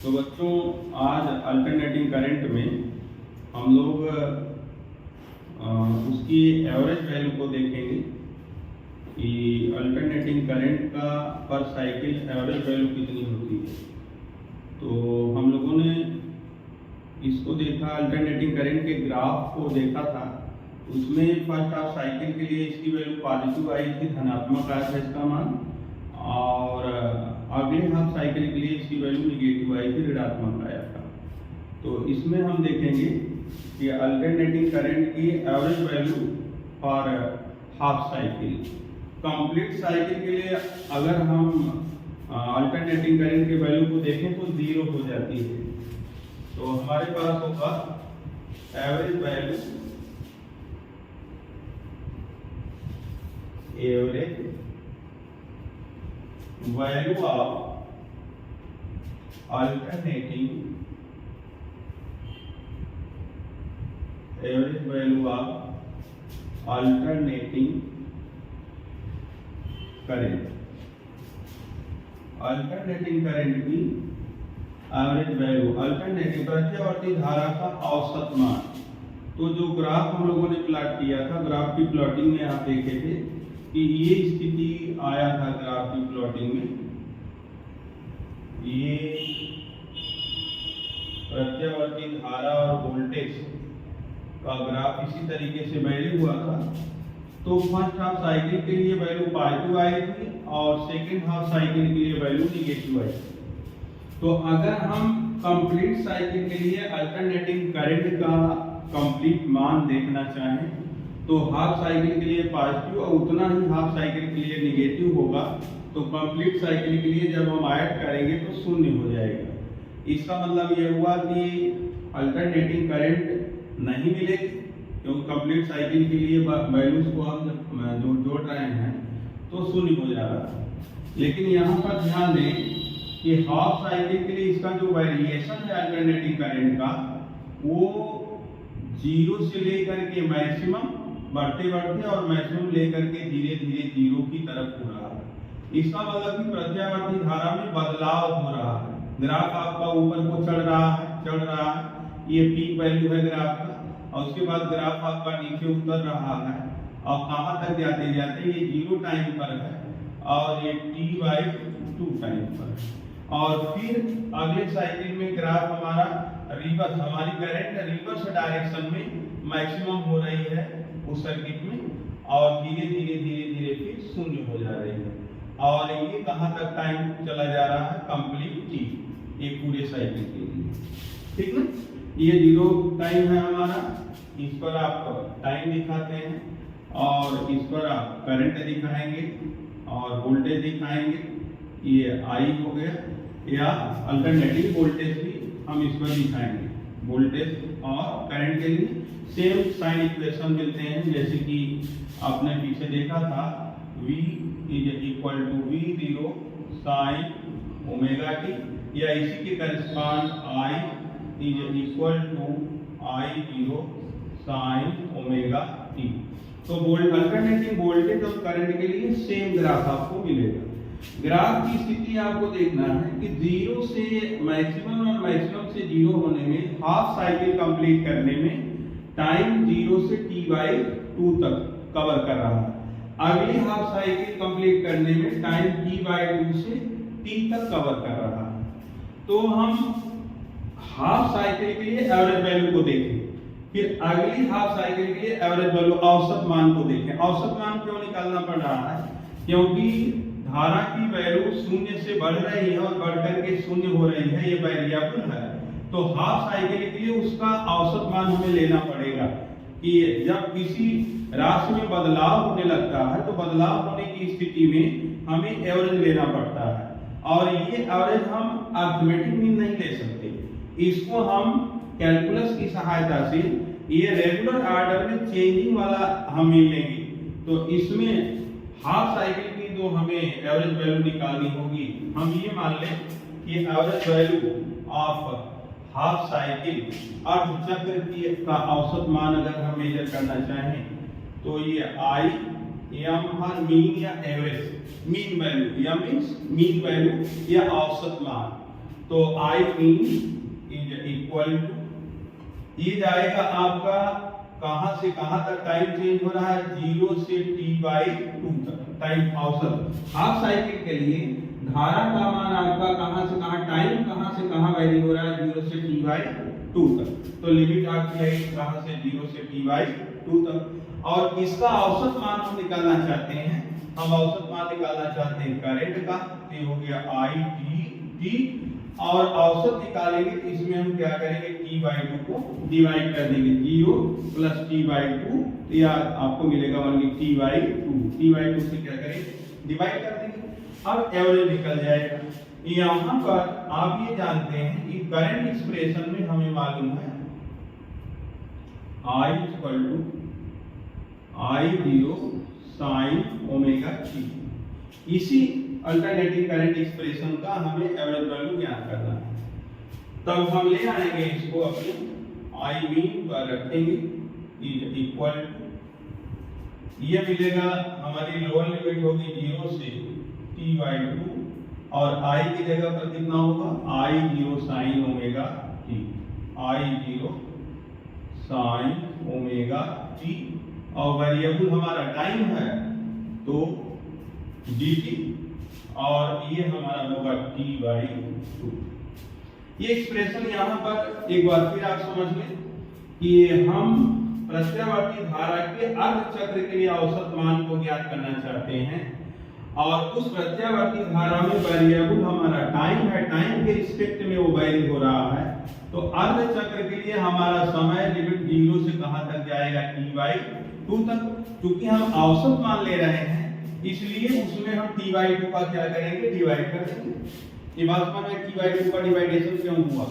तो बच्चों, आज अल्टरनेटिंग करंट में हम लोग उसकी एवरेज वैल्यू को देखेंगे कि अल्टरनेटिंग करंट का पर साइकिल एवरेज वैल्यू कितनी होती है। तो हम लोगों ने इसको देखा, अल्टरनेटिंग करंट के ग्राफ को देखा था। उसमें फर्स्ट हाफ साइकिल के लिए इसकी वैल्यू पॉजिटिव आई थी, धनात्मक आया था इसका मान, और अगले हाफ साइकिल के लिए इसकी वैल्यू निगेटिव आई थी, ऋणात्मक आया था। तो इसमें हम देखेंगे कि अल्टरनेटिंग करंट की average value for half cycle, complete cycle के लिए अगर हम अल्टरनेटिंग करंट के वैल्यू को देखें तो 0 हो जाती है। तो हमारे पास होगा average value of alternating average value of alternating current, alternating current की एवरेज वैल्यू, अल्टरनेटिंग प्रत्यावर्ती धारा का औसत मान। तो जो ग्राफ हम लोगों ने प्लॉट किया था, ग्राफ की प्लॉटिंग में आप देखे थे कि ये स्थिति आया था ग्राफ की प्लॉटिंग में, ये प्रत्यावर्ती धारा और वोल्टेज का ग्राफ इसी तरीके से वैल्यू हुआ था। तो फर्स्ट हाफ साइकिल के लिए वैल्यू पॉजिटिव आई थी और सेकंड हाफ साइकिल के लिए वैल्यू निगेटिव आई थी। तो अगर हम कंप्लीट साइकिल के लिए अल्टरनेटिंग करंट का कंप्लीट मान देखना चाहें तो हाफ साइकिल के लिए पॉजिटिव और उतना ही हाफ साइकिल के लिए निगेटिव होगा। तो कंप्लीट साइकिल के लिए जब हम ऐड करेंगे तो 0 हो जाएगा। इसका मतलब यह हुआ कि अल्टरनेटिंग करंट नहीं मिलेगी, क्योंकि कंप्लीट साइकिल के लिए वैल्यूज को हम जो जोड़ रहे हैं तो 0 हो जा रहा है। लेकिन यहाँ पर ध्यान दें कि हाफ साइकिल के लिए इसका जो वेरिएशन है अल्टरनेटिंग करंट का, वो 0 से लेकर के मैक्सिमम बढ़ते बढ़ते और मैक्सिमम लेकर के धीरे धीरे 0 की तरफ हो रहा है। इसका मतलब कि प्रत्यावर्ती धारा में बदलाव हो रहा है। ग्राफ आपका ऊपर को चढ़ रहा है, ये पीक वैल्यू है ग्राफ का, और उसके बाद ग्राफ आपका नीचे उतर रहा है और कहाँ तक जाते जाते ये 0 टाइम पर है और ये T/2 टाइम पर है। और फिर अगले साइकिल में ग्राफ हमारा रिवर्स, हमारी करंट रिवर्स डायरेक्शन में मैक्सिमम हो रही है उस सर्किट में, और धीरे धीरे फिर 0 हो जा रही है। और ये कहाँ तक टाइम चला जा रहा है, कंप्लीट T, एक पूरे साइकिल के लिए, ठीक ना। ये 0 टाइम है हमारा, इस पर आप टाइम दिखाते हैं और इस पर आप करंट दिखाएंगे और वोल्टेज दिखाएंगे। ये I हो गया, या अल्टरनेटिव वोल्टेज भी हम इस पर दिखाएंगे। वोल्टेज और करंट के लिए सेम साइन इक्वेशन मिलते हैं, जैसे कि आपने पीछे देखा था, V = V0 sin ω t, या इसी के correspond I = I0 sin ω t। तो अल्टरनेटिंग वोल्टेज और करंट के लिए सेम ग्राफ आपको मिलेगा। ग्राफ की स्थिति आपको देखना है कि 0 से मैक्सिमम और मैक्सिमम से 0 होने में, हाफ साइकिल कंप्लीट करने में टाइम 0 से T/2 तक कवर कर रहा है। अगली हाफ साइकिल कंप्लीट करने में टाइम T/2 से T तक कवर कर रहा है। तो हम हाफ साइकिल के लिए एवरेज वैल्यू को देखें, फिर अगली हाफ साइकिल के लिए एवरेज वैल्यू औसत मान को देखें। औसत मान क्यों निकालना पड़ रहा है, क्योंकि धारा की वैल्यू 0 से बढ़ रही है और बढ़कर के 0 हो रही है, ये वेरिएबल है। तो हाफ साइकिल के लिए उसका औसत मान हमें लेना पड़ेगा कि जब किसी राशि में बदलाव होने लगता है तो बदलाव होने की स्थिति में हमें एवरेज लेना पड़ता है। और ये एवरेज हम अर्थमेटिक मीन नहीं ले सकते, इसको हम कैलकुलस की सहायता से ये रेगुलर ऑर्डर में चेंजिंग वाला हम लेंगे। तो इसमें हाफ साइकिल की जो हमें एवरेज वैल्यू निकालनी होगी, हम ये मान लें कि average value of half cycle अर्ध चक्र की का औसत मान अगर हम मेजर करना चाहें तो ये M हर मीन या एवरेज, मीन वैल्यू या मीन वैल्यू या औसत मान। तो I mean is equal to, ये जाएगा आपका कहां से कहां तक टाइम चेंज हो रहा है, 0 से t/2 तक टाइम औसत। हाफ साइकिल के लिए धारा का मान आपका कहां से कहां, टाइम कहां से कहां वैरी हो रहा है, 0 से t/2 तक। तो लिमिट आपकी है कहां से, 0 से t/2 तक। और इसका औसत मान हम निकालना चाहते हैं, हम औसत मान निकालना चाहते हैं करंट का, तो ये हो गया आई टी, और औसत निकालेंगे तो इसमें हम क्या करेंगे, t/2 को डिवाइड कर देंगे, 0 प्लस t/2, तो यह आपको मिलेगा मान लीजिए t/2 से क्या करेंगे, डिवाइड कर देंगे। अब एवरेज निकल जाएगा। यहाँ पर आप ये जानते हैं कि करंट एक्सप्रेशन में हमें मालूम है I = I0 sin omega t। इसी अल्टरनेटिव करंट एक्सप्रेशन का हमें एवरेज वैल्यू ज्ञात करना है। तब हम ले आएंगे इसको अपने आई मीन पर रखेंगे, इज इक्वल टू, ये मिलेगा हमारी लोअर लिमिट होगी 0 से t/2, और i की जगह पर कितना होगा, I0 sin omega t, I0 sin omega t, और वेरिएबल हमारा टाइम है तो dt, और ये हमारा होगा t/2। ये एक्सप्रेशन यहाँ पर एक बार फिर आप समझ लें कि हम प्रत्यावर्ती धारा के अर्ध चक्र के लिए औसत मान को ज्ञात करना चाहते हैं, और उस प्रत्यावर्ती धारा में वेरिएबल हमारा टाइम है, टाइम के रिस्पेक्ट में वो वैरी हो रहा है। तो अर्ध चक्र के लिए हमारा समय लिमिट 0 से कहां तक जाएगा, t/2 तक। क्योंकि हम औसत मान ले रहे हैं इसलिए उसमें हम t/2 का क्या करेंगे, डिवाइड कर देंगे। ये बात समझ में, t/2 का डिवाइडेशन क्यों हुआ,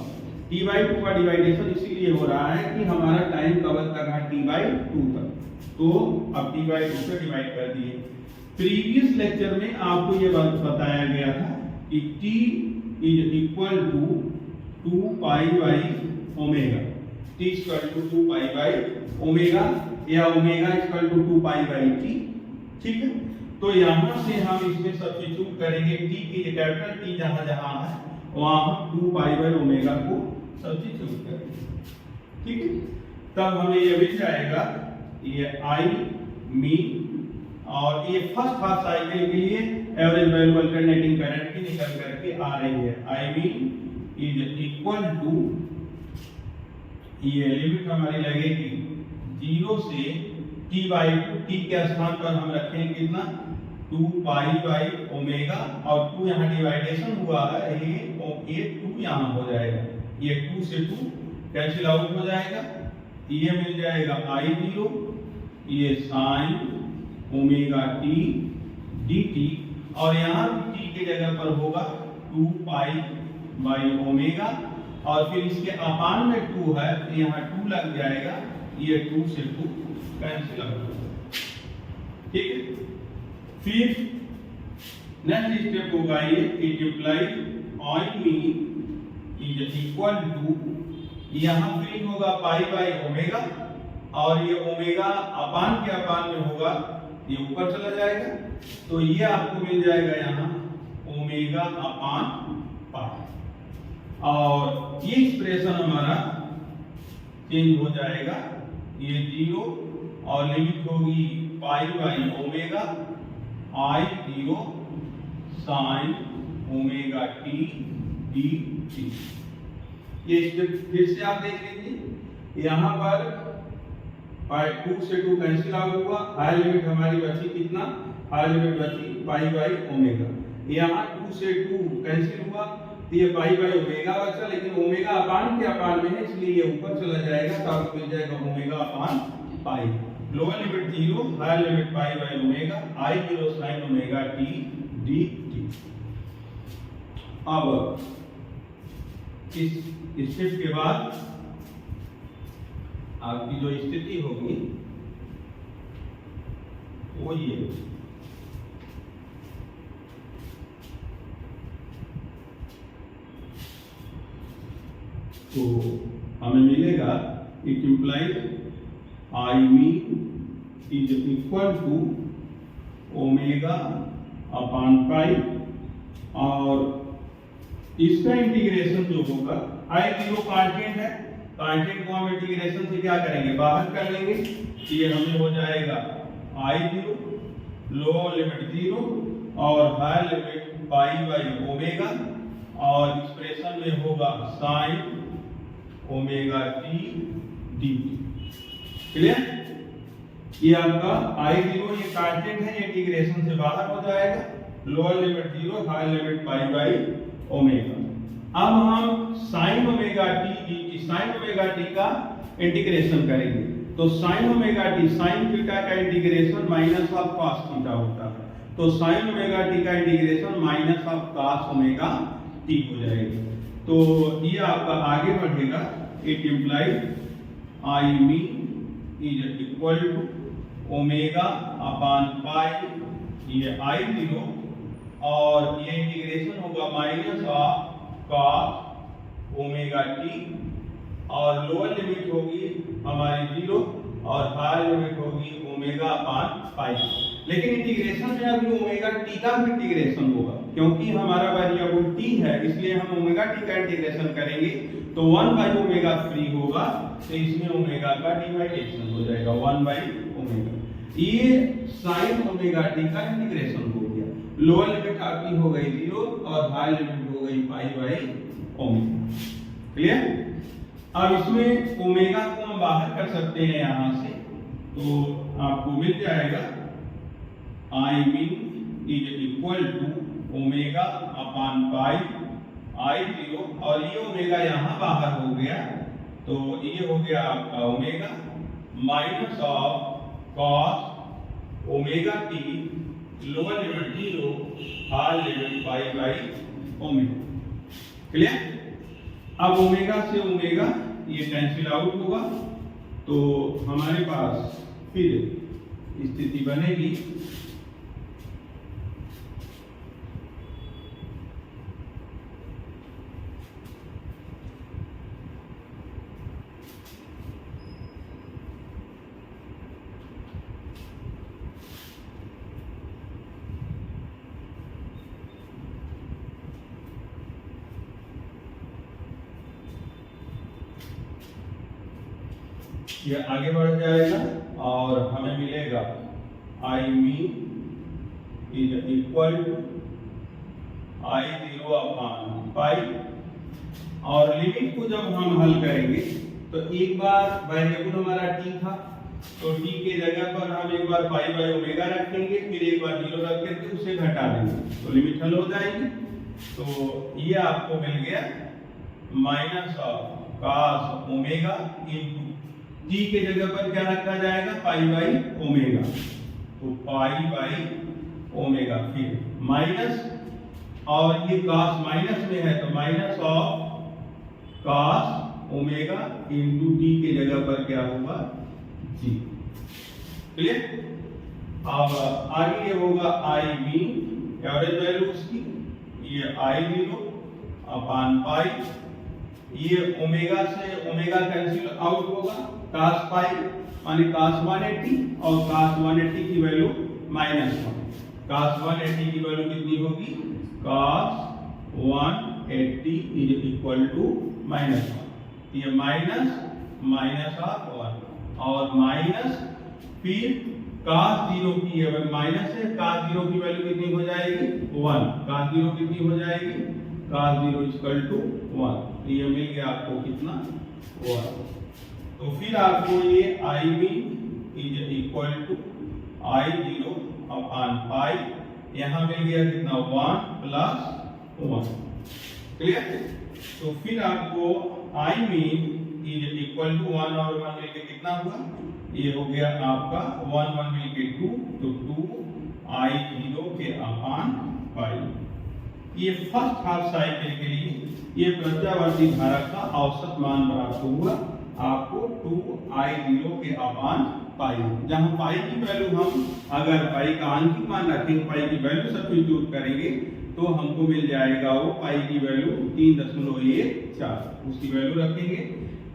t/2 का डिवाइडेशन इसीलिए हो रहा है कि हमारा टाइम कवर कर रहा है t/2 तक। तो अब t/2 से डिवाइड कर दिए। प्रीवियस लेक्चर में आपको ये बात बताया गया था कि t इज इक्वल टू 2π/ओमेगा, t इक्वल टू 2π/ओमेगा, या ओमेगा इक्वल टू 2π/t। ठीक है, तो यहां से हम इसमें सब्स्टिट्यूट करेंगे, t की कैपिटल T जहां जहां है वहां हम 2π/ओमेगा को सब्स्टिट्यूट करेंगे। ठीक है, तब हमें ये मिल जाएगा, ये आई मीन, और ये फर्स्ट हाफ साइकिल के लिए एवरेज वैल्यू अल्टरनेटिंग करंट की निकल करके आ रही है, I mean is equal to, ये लिमिट हमारी लगेगी 0 से t/2, t के स्थान पर हम रखेंगे कितना, 2π/ओमेगा, और 2 यहाँ डिवाइडेशन हुआ है, ये 2 यहाँ हो जाएगा, ये 2 से 2 कैंसिल आउट हो जाएगा, ये मिल जाएगा I0, ये sin ओमेगा t dt, और यहाँ t के जगह पर होगा 2π/ओमेगा, और फिर इसके अपान में 2 है तो यहाँ 2 लग जाएगा, ये 2 से 2 कैंसिल आउट होगा। ठीक है, फिर नेक्स्ट स्टेप होगा ये, it implies I mean is equal to, यहाँ फिर होगा π/ओमेगा, और ये ओमेगा अपान के अपान में होगा, ये ऊपर चला जाएगा, तो ये आपको मिल जाएगा यहाँ ओमेगा अपान पाई, और ये एक्सप्रेशन हमारा चेंज हो जाएगा, ये 0, और लिमिट होगी π/ओमेगा, I0 sin omega t dt। ये स्टेप फिर से आप देख लीजिए, यहाँ पर 2 से 2 कैंसिल आउट हुआ, हायर लिमिट हमारी बची कितना, हायर लिमिट बची π/ओमेगा, यहाँ 2 से 2 कैंसिल हुआ तो ये π/ओमेगा बचा, लेकिन ओमेगा अपान के अपान में है इसलिए ये ऊपर चला जाएगा, तो आपको मिल जाएगा omega upon pi. Lower limit 0, higher limit π/ओमेगा, I0 sin omega t dt। अब इस स्टेप के बाद आपकी जो स्थिति होगी वो ये, तो हमें मिलेगा, it implies I mean is equal to omega upon pi, और इसका इंटीग्रेशन जो होगा आई जीरो कांस्टेंट है, कांस्टेंट को हम इंटीग्रेशन से क्या करेंगे, बाहर कर लेंगे। ये हमें हो जाएगा I zero, lower limit zero और higher limit pi by omega, और एक्सप्रेशन में होगा sine omega T D. Clear? ये आपका आई जीरो ये कांस्टेंट है, इंटीग्रेशन से बाहर हो जाएगा, lower limit zero higher limit pi by omega. अब हम साइन ओमेगा टी का इंटीग्रेशन करेंगे। तो sine omega T, sine theta का integration minus of cos theta होता है, तो साइन ओमेगा टी का integration minus of cos omega t हो जाएगा। तो ये आपका आगे बढ़ेगा, it implies I mean is equal to omega upon pi, ये आई जीरो, और ये इंटीग्रेशन होगा minus of cos omega t, और लोअर लिमिट होगी हमारी जीरो और हायर लिमिट होगी ओमेगा अपॉन पाई। लेकिन इंटीग्रेशन में अभी ओमेगा टी का भी इंटीग्रेशन होगा, क्योंकि हमारा वेरिएबल टी है, इसलिए हम ओमेगा टी का इंटीग्रेशन करेंगे तो 1 बाई ओमेगा फ्री होगा, तो इसमें ओमेगा का डिवाइडेशन हो जाएगा 1 बाई ओमेगा। ये साइन ओमेगा टी का इंटीग्रेशन हो गया, लोअर लिमिट आपकी हो गई जीरो और हायर लिमिट हो गई पाई बाई ओमेगा। क्लियर? अब इसमें ओमेगा को हम बाहर कर सकते हैं यहां से, तो आपको मिल जाएगा I mean is equal to omega upon pi I zero, और ये ओमेगा यहां बाहर हो गया, तो ये हो गया आपका omega minus of cos omega t, lower limit zero higher limit pi by omega. Clear? अब ओमेगा से ओमेगा ये कैंसिल आउट होगा, तो हमारे पास फिर स्थिति बनेगी ये आगे बढ़ जाएगा और हमें मिलेगा I mean is equal to I zero upon pi, और लिमिट को जब हम हल करेंगे तो एक बार वेरिएबल हमारा टी था, तो टी के जगह पर हम एक बार पाई बाई ओमेगा रखेंगे, फिर एक बार जीरो रख करके उसे घटा देंगे, तो लिमिट हल हो जाएगी। तो ये आपको मिल गया minus of cos omega into T के जगह पर क्या रखा जाएगा, पाई बाई ओमेगा, तो पाई बाई ओमेगा, फिर माइनस, और ये कॉस माइनस में है तो minus of cos omega into T के जगह पर क्या होगा, जी। क्लियर? अब आगे ये होगा आई मीन एवरेज वैल्यू उसकी, ये आई जीरो अपॉन पाई, ये ओमेगा से ओमेगा कैंसिल आउट होगा, cos पाई माने cos 180 और cos 180 की वैल्यू -1, cos 180 की वैल्यू कितनी होगी, cos 180 इज इक्वल टू -1, ये माइनस ऑफ 1 और माइनस, फिर cos 0 की है माइनस है, cos 0 की वैल्यू कितनी हो जाएगी 1, cos 0 कितनी हो जाएगी, cos 0 इक्वल टू 1, ये मिल गया आपको कितना 1। तो फिर आपको ये I mean is equal to I zero upon pi, यहाँ मिल गया कितना 1 प्लस 1। क्लियर? तो फिर आपको I mean is equal to 1 और 1 मिलके कितना हुआ, ये हो गया आपका 1 1 मिलके 2, तो 2 आई जीरो के अपॉन पाई। ये फर्स्ट हाफ साइकिल के लिए ये प्रत्यावर्ती धारा का औसत मान प्राप्त हुआ आपको 2i0 के अपॉन पाई, जहां पाई की वैल्यू हम अगर पाई का आंशिक मान रखेंगे, पाई की वैल्यू सब्स्टिट्यूट करेंगे तो हमको मिल जाएगा वो पाई की वैल्यू 3.14, उसकी वैल्यू रखेंगे।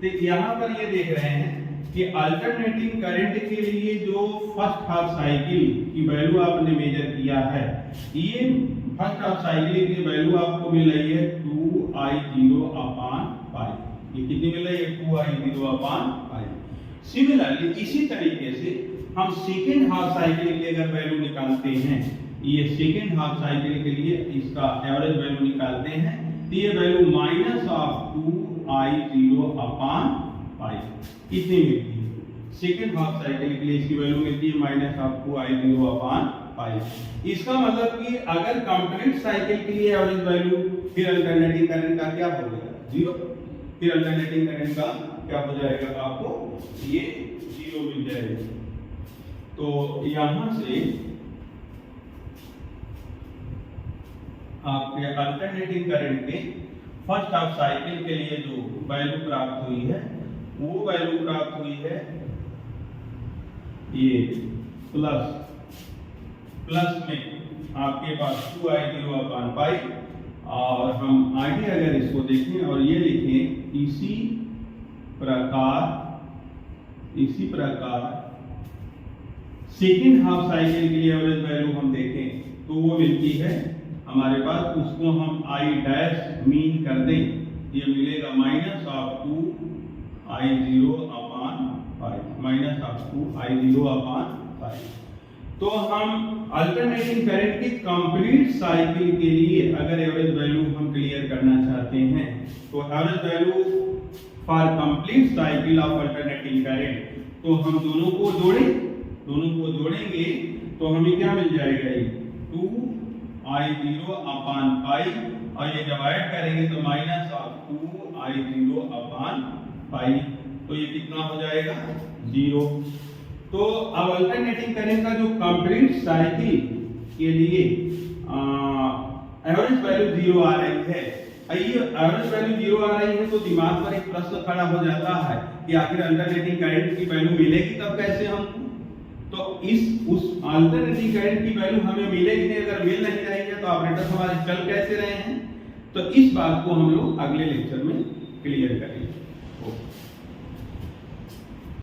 तो यहाँ पर ये देख रहे हैं कि अल्टरनेटिंग करंट के लिए जो फर्स्ट हाफ साइकिल की वैल्यू आपने मेजर किया है, ये फर्स्ट हाफ साइकिल की वैल्यू आपको मिल रही है 2 2I0 अपान पाई। ये कितनी मिल रही है? 2I0 अपान पाई। सिमिलरली इसी तरीके से हम सेकेंड हाफ साइकिल के लिए अगर वैल्यू निकालते हैं, ये सेकेंड हाफ साइकिल के लिए इसका एवरेज वैल्यू निकालते हैं, तो ये वैल्यू माइनस ऑफ 2I0 अपान पाई कितनी मिलती है? सेकेंड हाफ साइकिल के लिए इसकी वैल्यू मिलती है माइनस ऑफ 2I0 अपान पाई। इसका मतलब कि अगर कंप्लीट साइकिल के लिए एवरेज वैल्यू, फिर अल्टरनेटिंग करंट का क्या हो जाएगा? 0। फिर अल्टरनेटिंग करंट का क्या हो जाएगा? आपको ये 0 मिल जाएगा। तो यहां से आपके अल्टरनेटिंग करंट के फर्स्ट हाफ साइकिल के लिए जो वैल्यू प्राप्त हुई है, वो वैल्यू प्राप्त हुई है ये प्लस में आपके पास 2I0 अपान पाई, और हम आगे अगर इसको देखें और ये लिखें इसी प्रकार सेकेंड हाफ साइकिल के लिए एवरेज वैल्यू हम देखें तो वो मिलती है हमारे पास, उसको हम I डैश मीन कर दें, ये मिलेगा minus of 2I0 upon pi, minus of 2I0 अपान पाई। तो हम अल्टरनेटिंग करंट की कंप्लीट साइकिल के लिए अगर एवरेज वैल्यू हम क्लियर करना चाहते हैं, तो average value for complete cycle of alternating current, तो हम दोनों को जोड़ेंगे तो हमें क्या मिल जाएगा? ये 2I0 अपान पाई, और ये डिवाइड करेंगे तो माइनस ऑफ 2I0 अपान पाई, तो ये कितना हो जाएगा? 0। तो अब अल्टरनेटिंग करंट का जो कंप्लीट साइकिल के लिए एवरेज वैल्यू 0 आ रही है, ये एवरेज वैल्यू 0 आ रही है, तो दिमाग पर एक प्रश्न खड़ा हो जाता है कि आखिर अल्टरनेटिंग करंट की वैल्यू मिलेगी तब कैसे हमको? तो उस अल्टरनेटिंग करंट की वैल्यू हमें मिलेगी नहीं, अगर मिल नहीं रही है तो ऑपरेटर हमारे चल कैसे रहे हैं? तो इस बात को हम लोग अगले लेक्चर में क्लियर करेंगे। ओके।